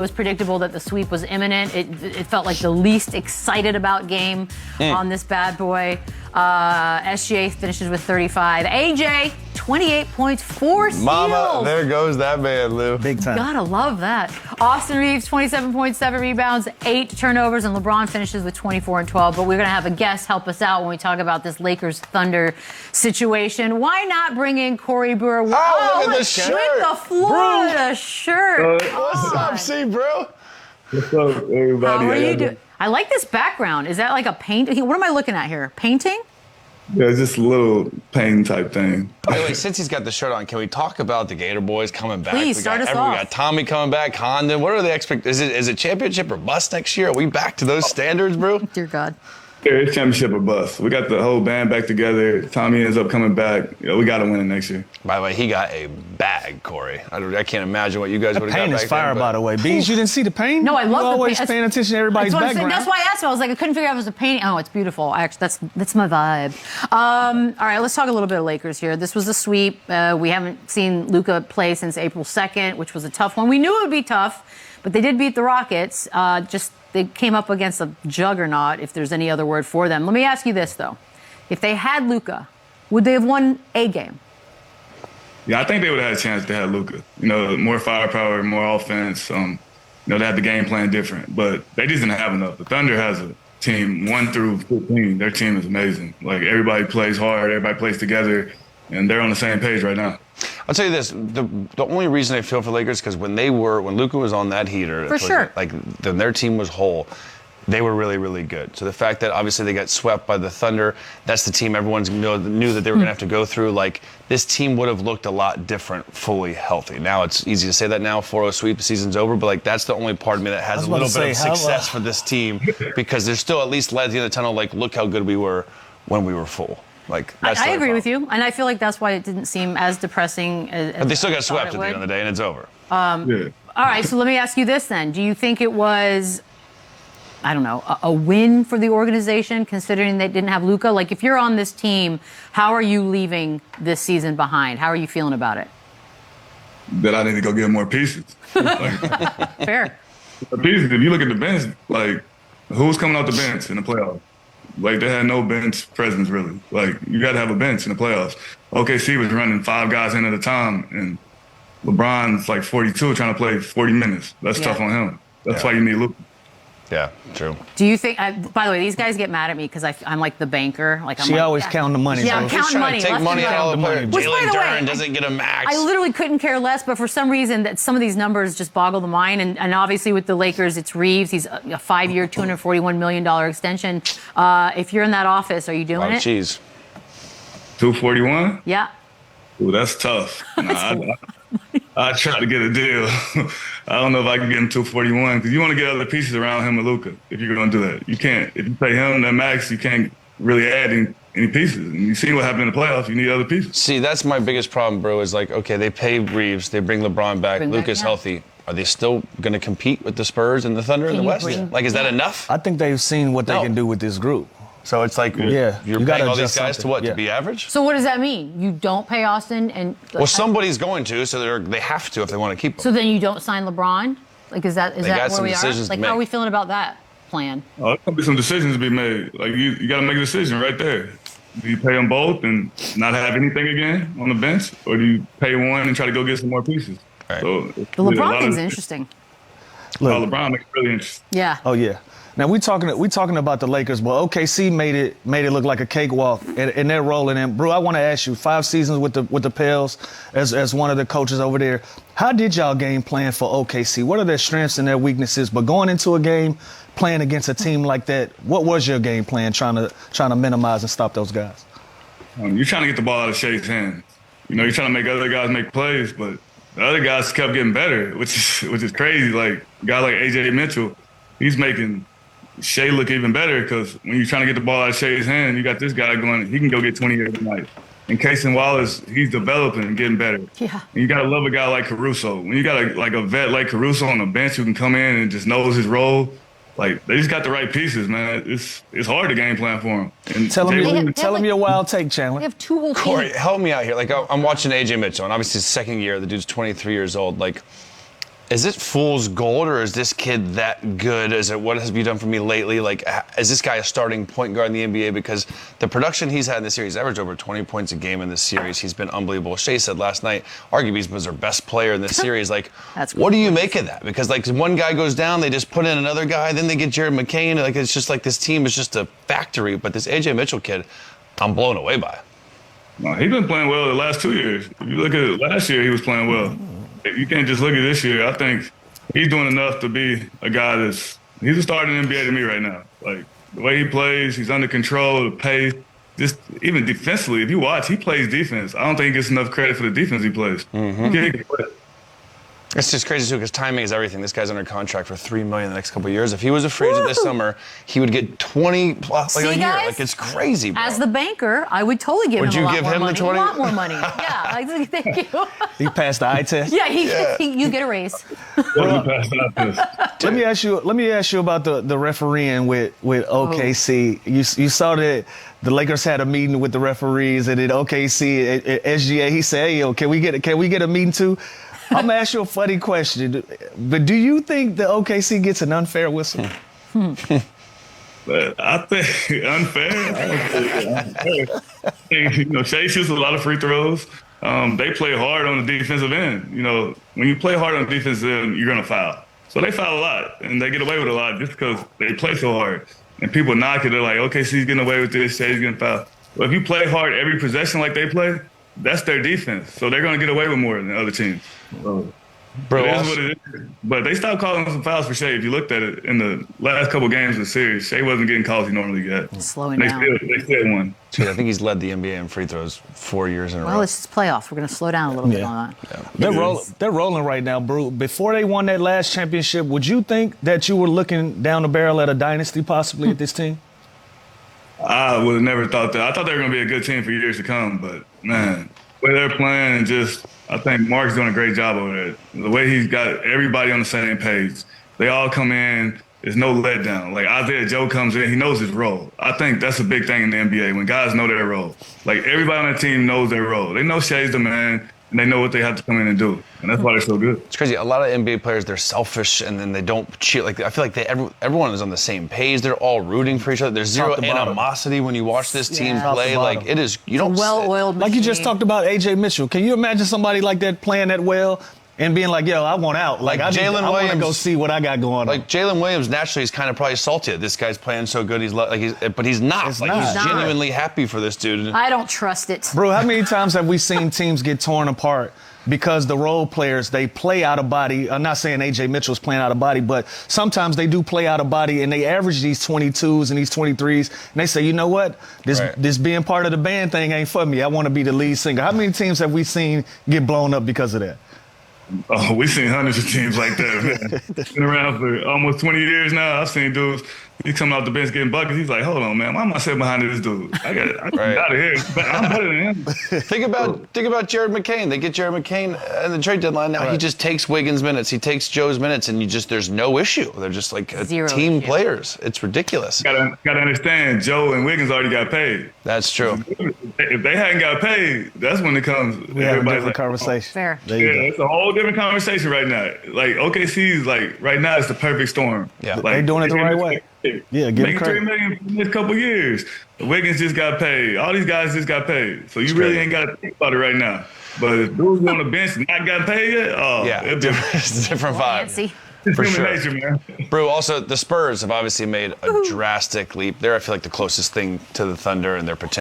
It was predictable that the sweep was imminent. It felt like the least excited about game on this bad boy. SGA finishes with 35. AJ, 28 points, 4 steals. Mama, there goes that man, Lou. Big time. Gotta love that. Austin Reeves, 27.7 rebounds, 8 turnovers, and LeBron finishes with 24 and 12. But we're gonna have a guest help us out when we talk about this Lakers Thunder situation. Why not bring in Corey Brewer? Look at the shirt. With the Florida shirt. What's up, C, bro? What's up, everybody? How are you doing? I like this background. Is that like a paint? What am I looking at here? Painting? Yeah, it's just a little pain type thing. By the way, since he's got the shirt on, can we talk about the Gator Boys coming back? Please, start us off. We got Tommy coming back, Condon. What are the expectations? Is it championship or bust next year? Are we back to those standards, bro? Dear God. Yeah, it's championship or bust. We got the whole band back together. Tommy ends up coming back. We got to win it next year. By the way, he got a bag, Corey. I can't imagine what you guys would have got Paint back is fire, then, by the way. Beans, you didn't see the paint? No, I love you the always paint. paying attention to everybody's That's background. That's why I asked him. I was like, I couldn't figure out if it was a painting. Oh, it's beautiful. Actually, that's my vibe. All right, let's talk a little bit of Lakers here. This was a sweep. We haven't seen Luka play since April 2nd, which was a tough one. We knew it would be tough, but they did beat the Rockets. They came up against a juggernaut, if there's any other word for them. Let me ask you this, though. If they had Luka, would they have won a game? Yeah, I think they would have had a chance to have Luka. More firepower, more offense. They had the game plan different, but they just didn't have enough. The Thunder has a team 1 through 15. Their team is amazing. Like, everybody plays hard, everybody plays together, and they're on the same page right now. I'll tell you this: the only reason I feel for Lakers because when Luka was on that heater, for sure, then their team was whole. They were really, really good. So the fact that obviously they got swept by the Thunder, that's the team everyone knew that they were going to have to go through. Like, this team would have looked a lot different, fully healthy. Now it's easy to say that now, 4-0 sweep, the season's over, but like that's the only part of me that has a little bit of success for this team because there's still at least light at the end of the tunnel. Like, look how good we were when we were full. Like, I agree with you, and I feel like that's why it didn't seem as depressing as but they still got swept at the end of the day, and it's over. Yeah. All right, so let me ask you this then. Do you think it was, I don't know, a win for the organization considering they didn't have Luka? Like, if you're on this team, how are you leaving this season behind? How are you feeling about it? That I need to go get more pieces. Fair. Pieces, if you look at the bench, like, who's coming off the bench in the playoffs? Like, they had no bench presence, really. Like, you got to have a bench in the playoffs. OKC was running 5 guys in at a time, and LeBron's like 42 trying to play 40 minutes. That's tough on him. That's why you need Luka. Yeah, true. Do you think, by the way, these guys get mad at me because I'm like the banker. Like, she always counting the money. Yeah, I'm so. counting money. Take money out of the player. Which, by Jalen the way, Duren doesn't get a max. I literally couldn't care less, but for some reason, that some of these numbers just boggle the mind. And obviously with the Lakers, it's Reeves. He's a 5-year, $241 million extension. If you're in that office, are you doing it? Cheese. 241? Yeah. Ooh, that's tough. I tried to get a deal. I don't know if I can get him 241 because you want to get other pieces around him and Luka if you're going to do that. You can't. If you pay him that max, you can't really add any pieces. And you see what happened in the playoffs. You need other pieces. See, that's my biggest problem, bro, is like, okay, they pay Reeves, they bring LeBron back, Luka's healthy. Are they still going to compete with the Spurs and the Thunder in the West? Like, is that enough? I think they've seen what they can do with this group. So it's like you're paying all these guys to what? To be average? So what does that mean? You don't pay Austin and... Well, somebody's going to, so they have to if they want to keep him. So then you don't sign LeBron? Like, is that where we are? Like, how are we feeling about that plan? Oh, there's going to be some decisions to be made. Like, you got to make a decision right there. Do you pay them both and not have anything again on the bench? Or do you pay one and try to go get some more pieces? Right. So, the LeBron thing's interesting. LeBron makes it really interesting. Yeah. Oh, yeah. Now we talking about the Lakers, but OKC made it look like a cakewalk, and they're rolling in. Brew, I want to ask you, 5 seasons with the Pels as one of the coaches over there. How did y'all game plan for OKC? What are their strengths and their weaknesses? But going into a game, playing against a team like that, what was your game plan trying to minimize and stop those guys? You're trying to get the ball out of Shea's hands. You're trying to make other guys make plays, but the other guys kept getting better, which is crazy. Like a guy like AJ Mitchell, he's making Shea look even better because when you're trying to get the ball out of Shea's hand, you got this guy going, he can go get 20 every night. And Casey Wallace, he's developing and getting better. Yeah. And you got to love a guy like Caruso. When you got a vet like Caruso on the bench who can come in and just knows his role, like, they just got the right pieces, man. It's hard to game plan for him. And tell him your wild take, Chandler. They have 2 whole teams. Corey, help me out here. Like, I'm watching AJ Mitchell, and obviously his second year. The dude's 23 years old. Like, Is it fool's gold, or is this kid that good? Is it, what have you done for me lately? Like, is this guy a starting point guard in the NBA? Because the production he's had in this series, averaged over 20 points a game in this series. He's been unbelievable. Shea said last night, arguably he was their best player in this series. Like, what do you make of that? Because, like, one guy goes down, they just put in another guy, then they get Jared McCain. Like, it's just like this team is just a factory. But this A.J. Mitchell kid, I'm blown away by. No, he's been playing well the last 2 years. If you look at last year, he was playing well. You can't just look at this year. I think he's doing enough to be a guy he's a starter in the NBA to me right now. Like, the way he plays, he's under control, the pace. Just even defensively, if you watch, he plays defense. I don't think he gets enough credit for the defense he plays. It's just crazy, too, because timing is everything. This guy's under contract for $3 million the next couple of years. If he was a free agent this summer, he would get 20 plus a year. Guys? Like, it's crazy, bro. As the banker, I would totally give him a lot more money. Would you give him the 20? A lot more money. Yeah, thank you. He passed the eye test. Yeah, you get a raise. Let me ask you about the refereeing with OKC. You saw that the Lakers had a meeting with the referees, and at OKC at SGA, he said, "Hey, yo, can we get a meeting too?" I'm gonna ask you a funny question, but do you think the OKC gets an unfair whistle? But I think unfair. Shea shoots a lot of free throws. They play hard on the defensive end. When you play hard on the defensive end, you're gonna foul. So they foul a lot, and they get away with a lot just because they play so hard. And people knock it. They're like, "OKC's getting away with this. Shea's getting fouled." But if you play hard every possession like they play, that's their defense. So they're gonna get away with more than other teams. Bro, it is what it is. But they stopped calling some fouls for Shea. If you looked at it in the last couple games of the series, Shea wasn't getting calls he normally gets. Slowing down. They still won. Dude, I think he's led the NBA in free throws 4 years in a row. Well, it's just playoffs. We're going to slow down a little bit on that. Yeah. They're rolling right now, bro. Before they won that last championship, would you think that you were looking down the barrel at a dynasty possibly at this team? I would have never thought that. I thought they were going to be a good team for years to come, but, man, the way they're playing and just – I think Mark's doing a great job over there. The way he's got everybody on the same page. They all come in. There's no letdown. Like, Isaiah Joe comes in. He knows his role. I think that's a big thing in the NBA when guys know their role. Like, everybody on the team knows their role. They know Shea's the man, and they know what they have to come in and do. And that's why they're so good. It's crazy. A lot of NBA players, they're selfish, and then they don't cheat. Like, I feel like everyone is on the same page. They're all rooting for each other. There's zero animosity when you watch this team play. Like, it is, you don't. Well-oiled machine. Like you just talked about A.J. Mitchell. Can you imagine somebody like that playing that well and being like, "Yo, I want out. Like Jalen Williams, I want to go see what I got going on." Like Jalen Williams, naturally, is kind of probably salty. This guy's playing so good. But he's not. He's genuinely happy for this dude. I don't trust it, bro. How many times have we seen teams get torn apart because the role players, they play out of body? I'm not saying A.J. Mitchell's playing out of body, but sometimes they do play out of body, and they average these 22s and these 23s, and they say, "You know what? This being part of the band thing ain't for me. I want to be the lead singer." How many teams have we seen get blown up because of that? Oh, we've seen hundreds of teams like that, man. Been around for almost 20 years now. I've seen dudes, he's coming off the bench getting buckets. He's like, "Hold on, man, why am I sitting behind this dude? I got out of here. I'm better than him." Think about Jared McCain. They get Jared McCain at the trade deadline. Now he just takes Wiggins' minutes. He takes Joe's minutes, and there's no issue. They're just like team players. It's ridiculous. Gotta understand, Joe and Wiggins already got paid. That's true. If they hadn't got paid, that's when it comes. We have a different conversation. Fair. Yeah, it's a whole different conversation right now. Like, OKC's like right now, it's the perfect storm. Yeah, like, they're doing it the right way. Yeah, give them credit. $3 million in this couple years. Wiggins just got paid. All these guys just got paid. So you really ain't got to think about it right now. But if dudes on the bench not got paid yet, it's a different vibe. Fancy. For sure. Nature, man. Bro, also, the Spurs have obviously made a drastic leap there. I feel like the closest thing to the Thunder and their potential.